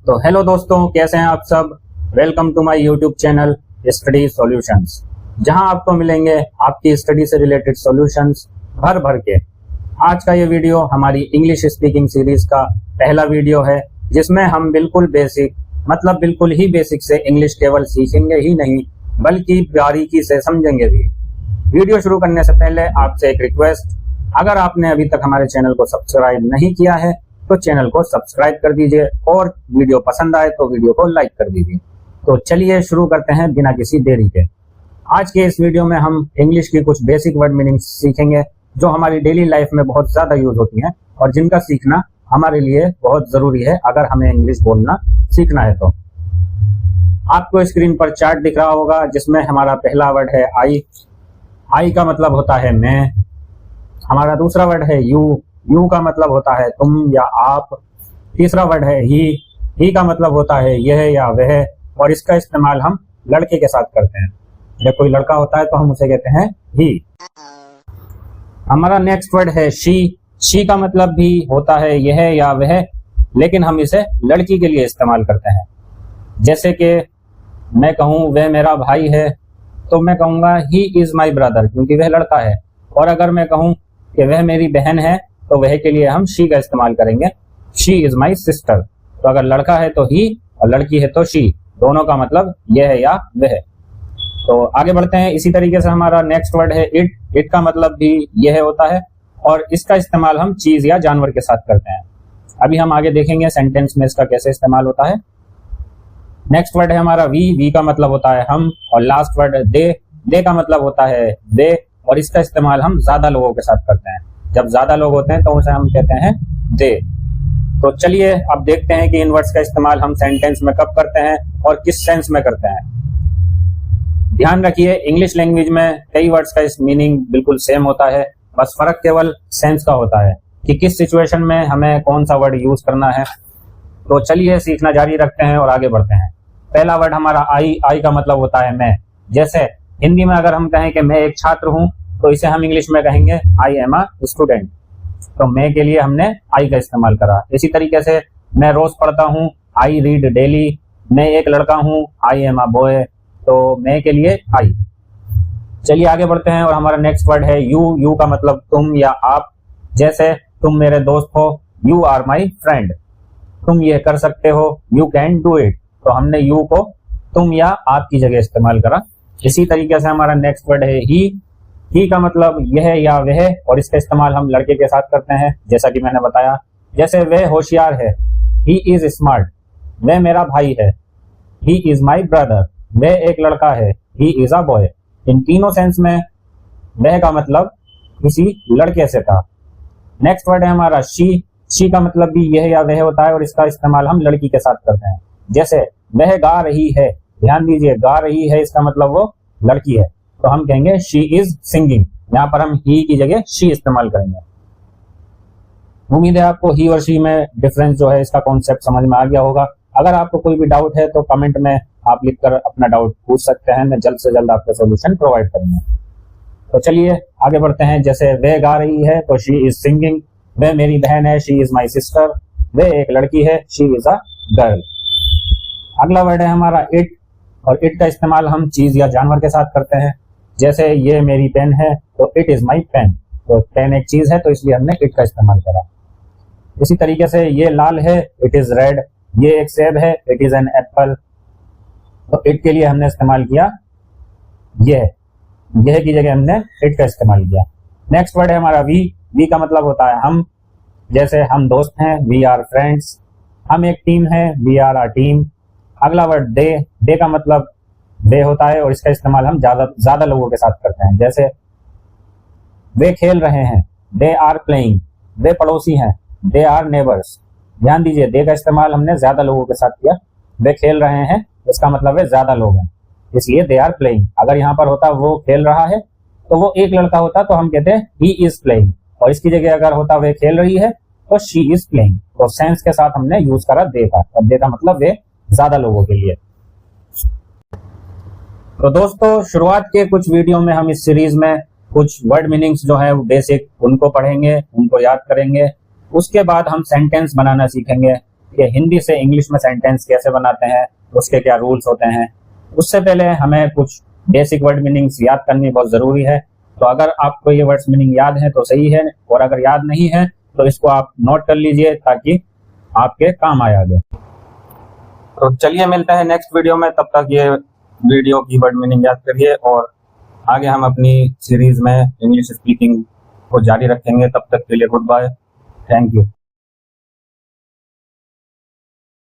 तो हेलो दोस्तों, कैसे हैं आप सब। Welcome to my YouTube channel study solutions, जहां आपको मिलेंगे आपकी स्टडी से रिलेटेड सॉल्यूशंस भर भर के। आज का ये वीडियो हमारी इंग्लिश स्पीकिंग सीरीज का पहला वीडियो है, जिसमें हम बिल्कुल बेसिक बिल्कुल ही बेसिक से इंग्लिश केवल सीखेंगे ही नहीं बल्कि बारीकी से समझेंगे भी। वीडियो शुरू करने से पहले आपसे एक रिक्वेस्ट, अगर आपने अभी तक हमारे चैनल को सब्सक्राइब नहीं किया है तो चैनल को सब्सक्राइब कर दीजिए और वीडियो पसंद आए तो वीडियो को लाइक कर दीजिए। तो चलिए शुरू करते हैं बिना किसी देरी के। आज के इस वीडियो में हम इंग्लिश की कुछ बेसिक वर्ड मीनिंग सीखेंगे जो हमारी डेली लाइफ में बहुत ज्यादा यूज होती हैं और जिनका सीखना हमारे लिए बहुत जरूरी है अगर हमें इंग्लिश बोलना सीखना है। तो आपको स्क्रीन पर चार्ट दिख रहा होगा जिसमें हमारा पहला वर्ड है आई। आई का मतलब होता है मैं। हमारा दूसरा वर्ड है यू। यू का मतलब होता है तुम या आप। तीसरा वर्ड है ही का मतलब होता है यह या वह, और इसका इस्तेमाल हम लड़के के साथ करते हैं। जब कोई लड़का होता है तो हम उसे कहते हैं ही। हमारा नेक्स्ट वर्ड है शी। शी का मतलब भी होता है यह या वह, लेकिन हम इसे लड़की के लिए इस्तेमाल करते हैं। जैसे कि मैं कहूँ वह मेरा भाई है तो मैं कहूँगा ही इज माई ब्रदर, क्योंकि वह लड़का है। और अगर मैं कहूँ कि वह मेरी बहन है तो वह के लिए हम शी का इस्तेमाल करेंगे, शी इज माई सिस्टर। तो अगर लड़का है तो ही और लड़की है तो शी, दोनों का मतलब यह है या वह। तो आगे बढ़ते हैं। इसी तरीके से हमारा नेक्स्ट वर्ड है इट। इट का मतलब भी यह होता है और इसका इस्तेमाल हम चीज या जानवर के साथ करते हैं। अभी हम आगे देखेंगे सेंटेंस में इसका कैसे इस्तेमाल होता है। नेक्स्ट वर्ड है हमारा वी। वी का मतलब होता है हम, और लास्ट वर्ड दे। दे का मतलब होता है वे, और इसका इस्तेमाल हम ज्यादा लोगों के साथ करते हैं। जब ज्यादा लोग होते हैं तो उसे हम कहते हैं दे। तो चलिए अब देखते हैं कि इन वर्ड्स का इस्तेमाल हम सेंटेंस में कब करते हैं और किस सेंस में करते हैं। ध्यान रखिए, इंग्लिश लैंग्वेज में कई वर्ड्स का इस मीनिंग बिल्कुल सेम होता है, बस फर्क केवल सेंस का होता है कि किस सिचुएशन में हमें कौन सा वर्ड यूज करना है। तो चलिए सीखना जारी रखते हैं और आगे बढ़ते हैं। पहला वर्ड हमारा आई। आई का मतलब होता है मैं। जैसे हिंदी में अगर हम कहें कि मैं एक छात्र हूं तो इसे हम इंग्लिश में कहेंगे आई एम अ स्टूडेंट। तो मैं के लिए हमने आई का इस्तेमाल करा। इसी तरीके से मैं रोज पढ़ता हूँ, आई रीड डेली। मैं एक लड़का हूँ, आई एम अ बॉय। तो मैं के लिए आई। चलिए आगे बढ़ते हैं और हमारा नेक्स्ट वर्ड है यू। यू का मतलब तुम या आप। जैसे तुम मेरे दोस्त हो, यू आर माई फ्रेंड। तुम ये कर सकते हो, यू कैन डू इट। तो हमने यू को तुम या आप की जगह इस्तेमाल करा। इसी तरीके से हमारा नेक्स्ट वर्ड है ही का मतलब यह या वह, और इसका इस्तेमाल हम लड़के के साथ करते हैं जैसा कि मैंने बताया। जैसे वह होशियार है, ही इज स्मार्ट। वह मेरा भाई है, ही इज माई ब्रदर। वह एक लड़का है, ही इज अ बॉय। इन तीनों सेंस में वह का मतलब किसी लड़के से था। नेक्स्ट वर्ड है हमारा शी। शी का मतलब भी यह या वह होता है और इसका इस्तेमाल हम लड़की के साथ करते हैं। जैसे वह गा रही है, ध्यान दीजिए गा रही है इसका मतलब वो लड़की है, तो हम कहेंगे शी इज सिंगिंग। यहाँ पर हम ही की जगह शी इस्तेमाल करेंगे। उम्मीद है आपको ही और शी में डिफरेंस जो है इसका कॉन्सेप्ट समझ में आ गया होगा। अगर आपको कोई भी डाउट है तो कमेंट में आप लिखकर अपना डाउट पूछ सकते हैं, मैं जल्द से जल्द आपको सॉल्यूशन प्रोवाइड करूंगा। तो चलिए आगे बढ़ते हैं। जैसे वह गा रही है तो शी इज सिंगिंग। वह मेरी बहन है, शी इज माई सिस्टर। वह एक लड़की है, शी इज अ गर्ल। अगला वर्ड है हमारा इट, और इट का इस्तेमाल हम चीज या जानवर के साथ करते हैं। जैसे ये मेरी पेन है तो इट इज माई पेन। तो पेन एक चीज है तो इसलिए हमने इट का इस्तेमाल करा। इसी तरीके से ये लाल है, इट इज रेड। ये एक सेब है, इट इज एन एप्पल। तो इट के लिए हमने इस्तेमाल किया यह की जगह हमने इट का इस्तेमाल किया। नेक्स्ट वर्ड है हमारा वी। वी का मतलब होता है हम। जैसे हम दोस्त हैं, वी आर फ्रेंड्स। हम एक टीम है, वी आर आवर टीम। अगला वर्ड दे। दे का मतलब वे होता है और इसका इस्तेमाल हम ज्यादा लोगों के साथ करते हैं। जैसे वे खेल रहे हैं, दे आर प्लेइंग। वे पड़ोसी हैं, दे आर नेबर्स। ध्यान दीजिए दे का इस्तेमाल हमने ज्यादा लोगों के साथ किया। वे खेल रहे हैं, इसका मतलब है ज्यादा लोग हैं, इसलिए दे आर प्लेइंग। अगर यहाँ पर होता वो खेल रहा है तो वो एक लड़का होता तो हम कहते हैं ही इज प्लेइंग, और इसकी जगह अगर होता वे खेल रही है तो शी इज प्लेइंग। तो सेंस के साथ हमने यूज करा दे का, और दे का मतलब वे ज्यादा लोगों के लिए। तो दोस्तों शुरुआत के कुछ वीडियो में हम इस सीरीज में कुछ वर्ड मीनिंग्स जो है बेसिक उनको पढ़ेंगे, उनको याद करेंगे। उसके बाद हम सेंटेंस बनाना सीखेंगे कि हिंदी से इंग्लिश में सेंटेंस कैसे बनाते हैं, उसके क्या रूल्स होते हैं। उससे पहले हमें कुछ बेसिक वर्ड मीनिंग्स याद करनी बहुत ज़रूरी है। तो अगर आपको ये वर्ड्स मीनिंग याद है तो सही है, और अगर याद नहीं है तो इसको आप नोट कर लीजिए ताकि आपके काम आए आगे। तो चलिए मिलते हैं नेक्स्ट वीडियो में, तब तक ये वीडियो की वर्ड मीनिंग याद करिए और आगे हम अपनी सीरीज में इंग्लिश स्पीकिंग को जारी रखेंगे। तब तक के लिए गुड बाय, थैंक यू।